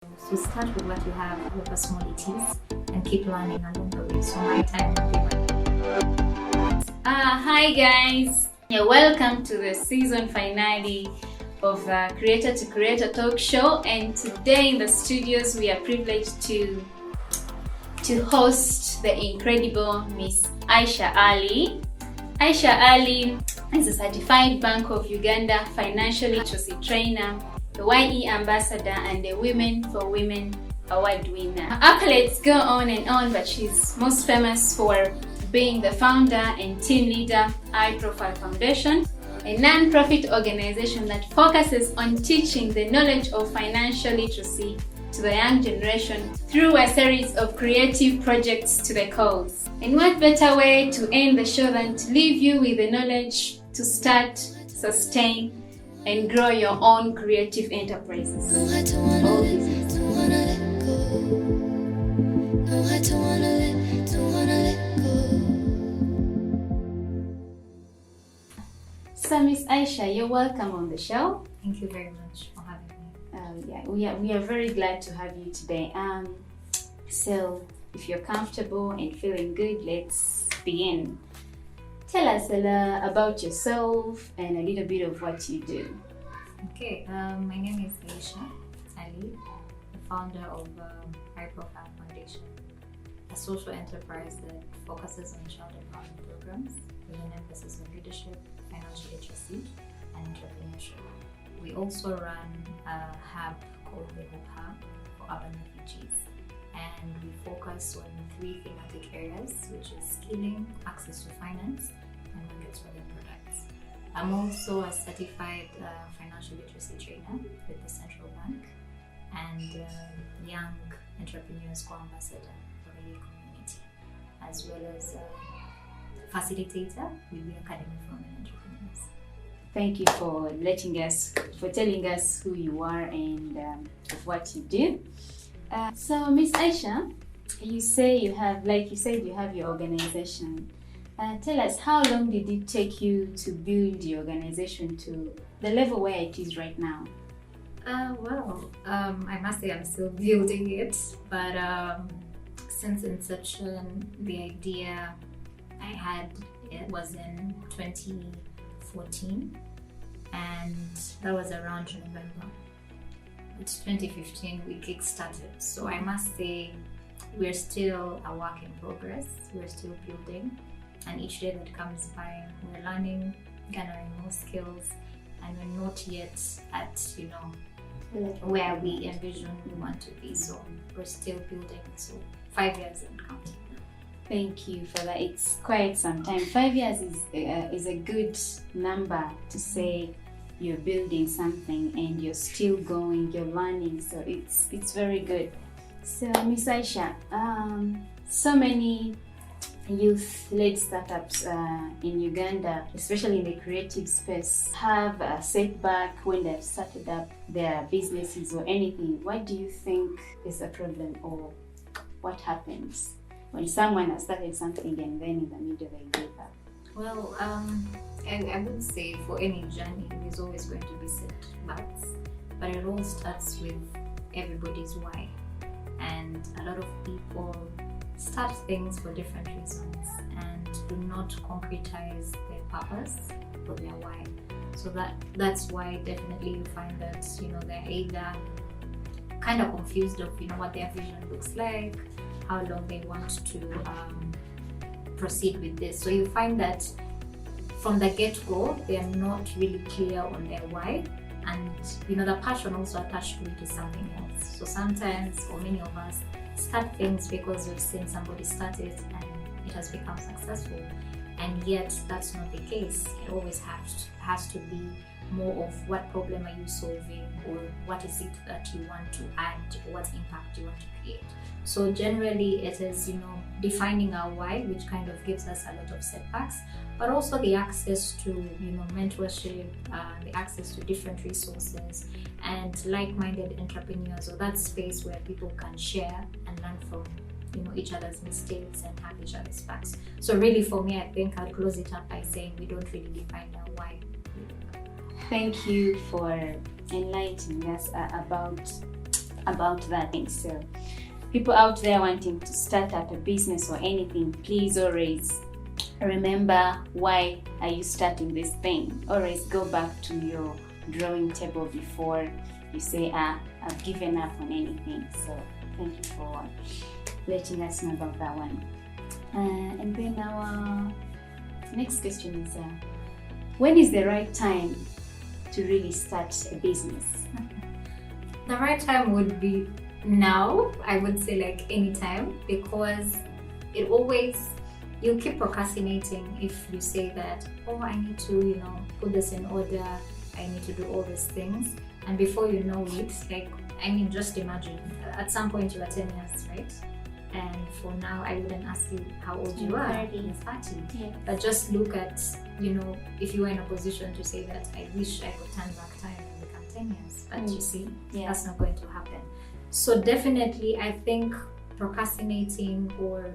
So start with what you have, whatever small it is, and keep learning along the way. So my time will be money. Hi guys, welcome to the season finale of Creator to Creator talk show, and today in the studios we are privileged to host the incredible Miss Aisha Ali. Aisha Ali is a certified Bank of Uganda financial literacy trainer, the YE ambassador, and the Women for Women award winner. Her accolades go on and on, but she's most famous for being the founder and team leader High Profile Foundation, a non-profit organization that focuses on teaching the knowledge of financial literacy to the young generation through a series of creative projects to the cause. And what better way to end the show than to leave you with the knowledge to start, sustain, and grow your own creative enterprises. So Miss Aisha, you're welcome on the show. Thank you very much for having me. We are very glad to have you today. So if you're comfortable and feeling good, let's begin. Tell us about yourself and a little bit of what you do. Okay, my name is Aisha Ali, the founder of High Profile Foundation, a social enterprise that focuses on child empowerment programs with an emphasis on leadership, financial literacy, and entrepreneurship. We also run a hub called the Hope Hub for urban refugees, and we focus on 3 thematic areas, which is skilling, access to finance, and markets for their products. I'm also a certified financial literacy trainer with the Central Bank and young entrepreneurs co-ambassador for the youth community, as well as a facilitator with the Academy for Women Entrepreneurs. Thank you for telling us who you are and what you do. So Miss Aisha, you said you have your organization. Tell us, how long did it take you to build the organization to the level where it is right now? I must say I'm still building it, but since inception, the idea I had was in 2014, and that was around November. It's 2015 we kick-started, so I must say we're still a work in progress. We're still building, and each day that comes by we're learning, gathering more skills, and we're not yet at where we envision we want to be, so we're still building. So 5 years and counting. Thank you for that. It's quite some time. 5 years is a good number to say you're building something and you're still going, you're learning. So it's very good. So Miss Aisha, so many youth-led startups in Uganda, especially in the creative space, have a setback when they've started up their businesses or anything. What do you think is the problem, or what happens when someone has started something and then in the middle they give up? Well, I would say for any journey, there's always going to be setbacks, but it all starts with everybody's why. And a lot of people start things for different reasons and do not concretize their purpose or their why. So that's why definitely you find that they're either kind of confused of what their vision looks like, how long they want to proceed with this. So you find that from the get-go they are not really clear on their why, and the passion also attached to it is something else. So sometimes, for many of us, start things because we've seen somebody start it and it has become successful, and yet that's not the case. It always has to be more of what problem are you solving, or what is it that you want to add, or what impact you want to create. So generally it is defining our why, which kind of gives us a lot of setbacks, but also the access to mentorship, the access to different resources and like-minded entrepreneurs, or that space where people can share and learn from each other's mistakes and have each other's backs. So really for me, I think I'll close it up by saying we don't really define our why. Thank you for enlightening us about about that thing. So people out there wanting to start up a business or anything, please always remember, why are you starting this thing? Always go back to your drawing table before you say, I've given up on anything. So thank you for letting us know about that one. And then our next question is, when is the right time to really start a business? The right time would be now. I would say like anytime, because you'll keep procrastinating if you say that, I need to, put this in order, I need to do all these things. And before you know it, just imagine, at some point you are 10 years, right? And for now, I wouldn't ask you how old you are. 30. You're 30. Yeah. But just look at, if you were in a position to say that, I wish I could turn back time and become 10 years. But you see, that's not going to happen. So definitely, I think procrastinating or,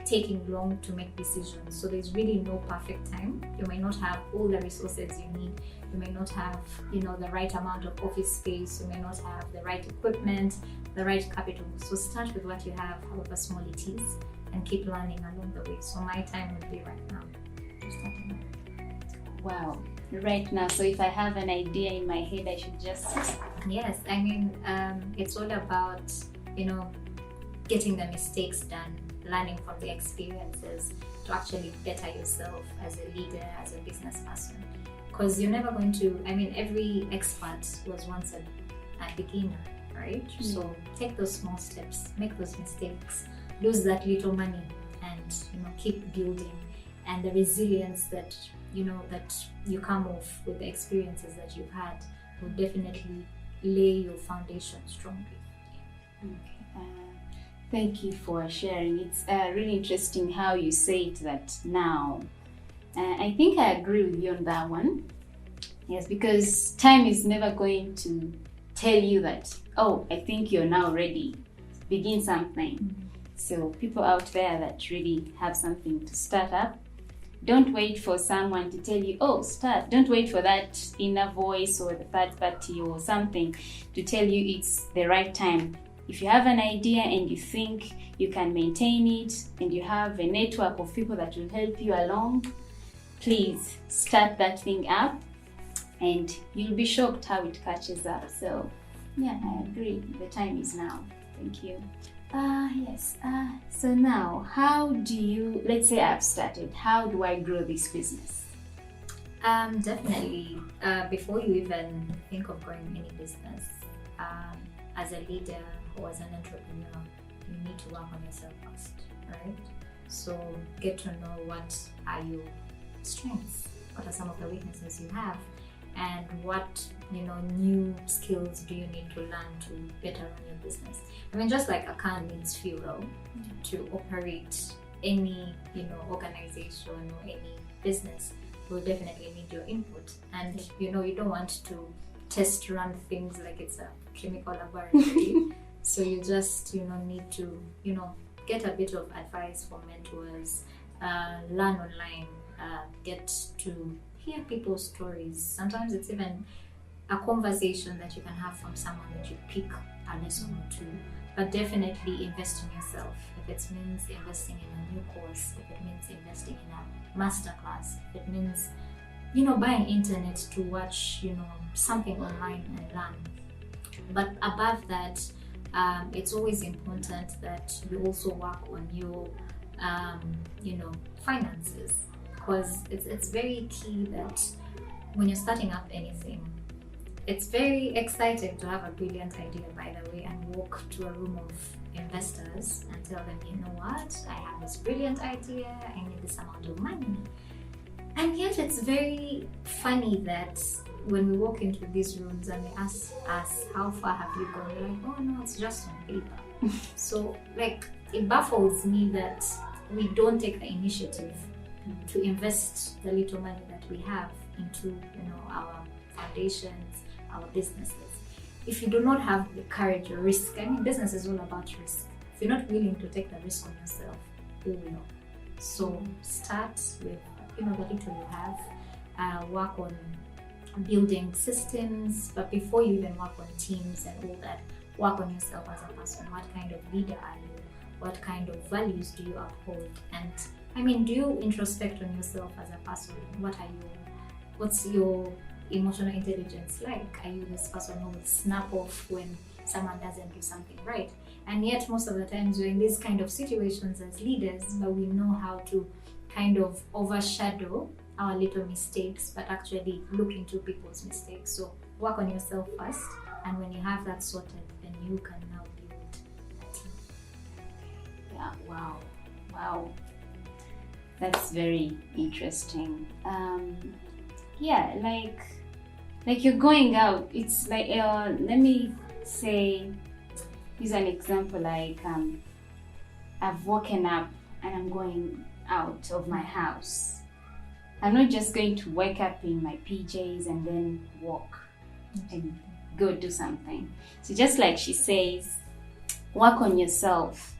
taking long to make decisions. So there's really no perfect time. You may not have all the resources you need. You may not have, the right amount of office space. You may not have the right equipment, the right capital. So start with what you have, however small it is, and keep learning along the way. So my time would be right now. Wow, right now. So if I have an idea in my head, I should just... Yes, it's all about, getting the mistakes done, learning from the experiences to actually better yourself as a leader, as a business person. Because you're never going to, every expert was once a beginner, right? So take those small steps, make those mistakes, lose that little money, and keep building. And the resilience that you come off with the experiences that you've had will definitely lay your foundation strongly. Okay. Thank you for sharing. It's really interesting how you say it that now. I think I agree with you on that one. Yes, because time is never going to tell you that, I think you're now ready. Begin something. So people out there that really have something to start up, don't wait for someone to tell you, start. Don't wait for that inner voice or the third party or something to tell you it's the right time. If you have an idea and you think you can maintain it and you have a network of people that will help you along, please start that thing up and you'll be shocked how it catches up. So yeah, I agree. The time is now. Thank you. Yes. So now, let's say I've started, how do I grow this business? Definitely, before you even think of growing any business, as a leader or as an entrepreneur, you need to work on yourself first, right? So get to know what are your strengths, what are some of the weaknesses you have, and what new skills do you need to learn to better run your business. Just like a car needs fuel to operate any organization or any business, will definitely need your input. And you don't want to test run things like it's a chemical laboratory. So you just need to get a bit of advice from mentors, learn online, get to hear people's stories. Sometimes it's even a conversation that you can have from someone that you pick a lesson or two. But definitely invest in yourself. If it means investing in a new course, if it means investing in a masterclass, if it means buying internet to watch something online and learn. But above that, it's always important that you also work on your finances, because it's very key that when you're starting up anything, it's very exciting to have a brilliant idea, by the way, and walk to a room of investors and tell them, you know what, I have this brilliant idea, I need this amount of money. And yet it's very funny that when we walk into these rooms and they ask us, how far have you gone? They're like, oh no, it's just on paper. So it baffles me that we don't take the initiative to invest the little money that we have into our foundations, our businesses. If you do not have the courage or risk, business is all about risk. If you're not willing to take the risk on yourself, who will? So start with the little you have, work on building systems, but before you even work on teams and all that, work on yourself as a person. What kind of leader are you? What kind of values do you uphold? And I mean, do you introspect on yourself as a person? What's your emotional intelligence like? Are you this person who will snap off when someone doesn't do something right? And yet most of the times we're in these kind of situations as leaders, but we know how to kind of overshadow our little mistakes, but actually look into people's mistakes. So work on yourself first, and when you have that sorted, then you can now build a team. Yeah, wow. That's very interesting. Yeah, like you're going out. It's like let me say, use an example. Like I've woken up and I'm going out of my house. I'm not just going to wake up in my PJs and then walk and go do something. So just like she says, work on yourself.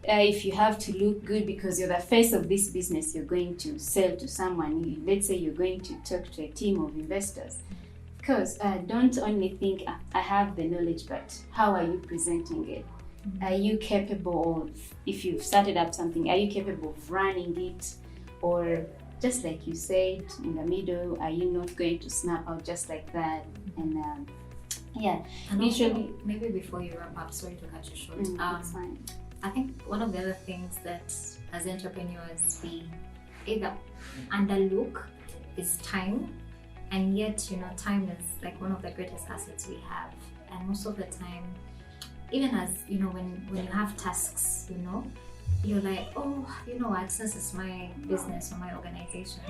If you have to look good because you're the face of this business you're going to sell to someone, let's say you're going to talk to a team of investors, because don't only think I have the knowledge, but how are you presenting it? Are you capable of, if you've started up something, are you capable of running it? Or just like you said, in the middle, are you not going to snap out just like that? And and usually, also, maybe before you wrap up, sorry to cut you short. That's fine. I think one of the other things that as entrepreneurs we either underlook is time, and yet time is like one of the greatest assets we have. And most of the time, even as when you have tasks, you're like, oh, since it's my business or my organization,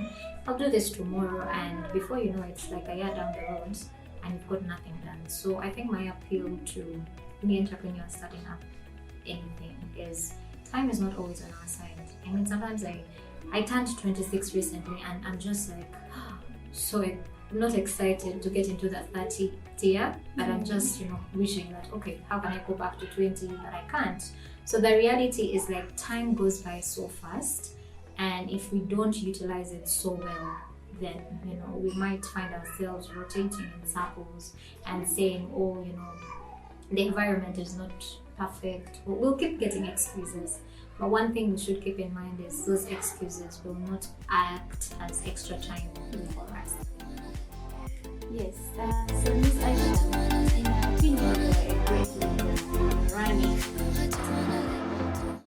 I'll do this tomorrow, and before you know it, it's like a year down the road and you've got nothing done. So I think my appeal to any entrepreneur starting up anything is time is not always on our side. I mean, sometimes I turned 26 recently and I'm just like so not excited to get into that 30 tier, but I'm just wishing that, okay, how can I go back to 20? But I can't. So the reality is like time goes by so fast, and if we don't utilize it so well, then we might find ourselves rotating in circles and saying, oh, the environment is not perfect. We'll keep getting excuses, but one thing we should keep in mind is those excuses will not act as extra time for us. Yes, so Miss Aisha, in my opinion, you're a great leader running